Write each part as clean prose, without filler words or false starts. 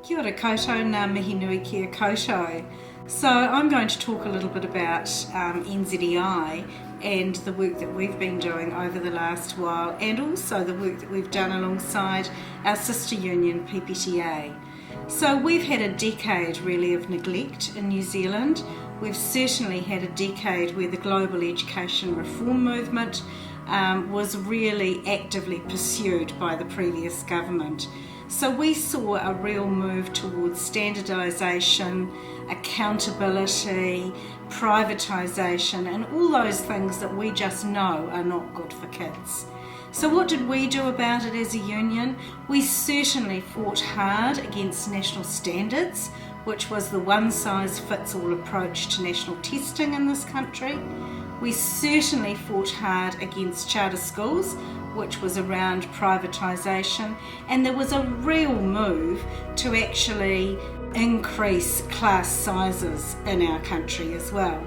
Kia ora koutou, ngā mihi nui kia koutou. So I'm going to talk a little bit about NZEI and the work that we've been doing over the last while, and also the work that we've done alongside our sister union PPTA. So we've had a decade really of neglect in New Zealand. We've certainly had a decade where the global education reform movement was really actively pursued by the previous government. So we saw a real move towards standardisation, accountability, privatisation, and all those things that we just know are not good for kids. So what did we do about it as a union? We certainly fought hard against national standards, which was the one-size-fits-all approach to national testing in this country. We certainly fought hard against charter schools, which was around privatisation, and there was a real move to actually increase class sizes in our country as well.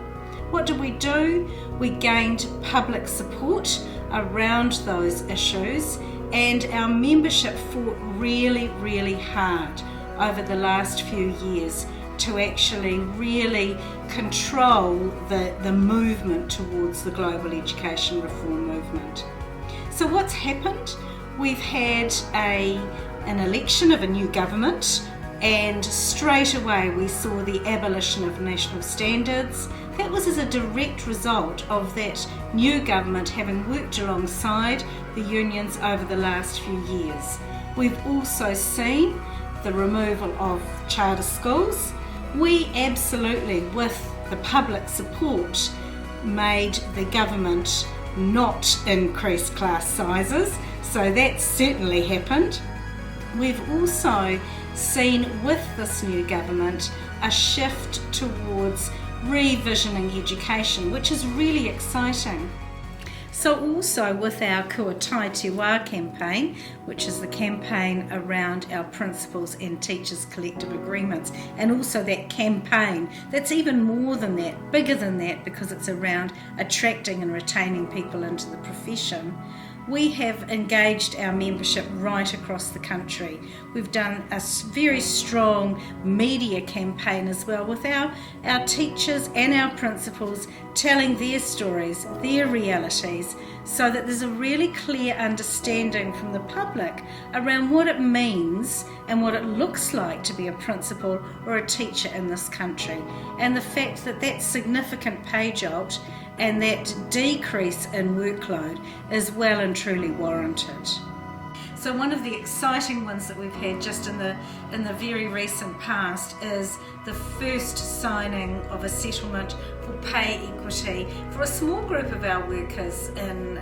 What did we do? We gained public support around those issues, and our membership fought really hard over the last few years to actually really control the movement towards the global education reform movement. So what's happened? We've had an election of a new government, and straight away we saw the abolition of national standards. That was as a direct result of that new government having worked alongside the unions over the last few years. We've also seen the removal of charter schools. We absolutely, with the public support, made the government not increase class sizes, so that certainly happened. We've also seen with this new government a shift towards revisioning education, which is really exciting. So also with our Kua Tai Te Wā campaign, which is the campaign around our principals and teachers collective agreements, and also that campaign that's even more than that, bigger than that, because it's around attracting and retaining people into the profession, we have engaged our membership right across the country. We've done a very strong media campaign as well with our teachers and our principals telling their stories, their realities, so that there's a really clear understanding from the public around what it means and what it looks like to be a principal or a teacher in this country, and the fact that that significant pay jolt and that decrease in workload is well and truly warranted. So one of the exciting ones that we've had just in the very recent past is the first signing of a settlement for pay equity for a small group of our workers in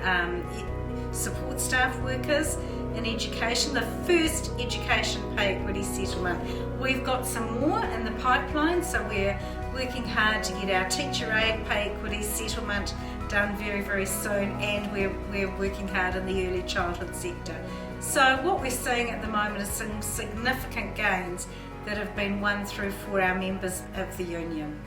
support staff workers in education, the first education pay equity settlement. We've got some more in the pipeline, so we're working hard to get our teacher aid pay equity settlement done very soon, and we're working hard in the early childhood sector. So what we're seeing at the moment is some significant gains that have been won through for our members of the union.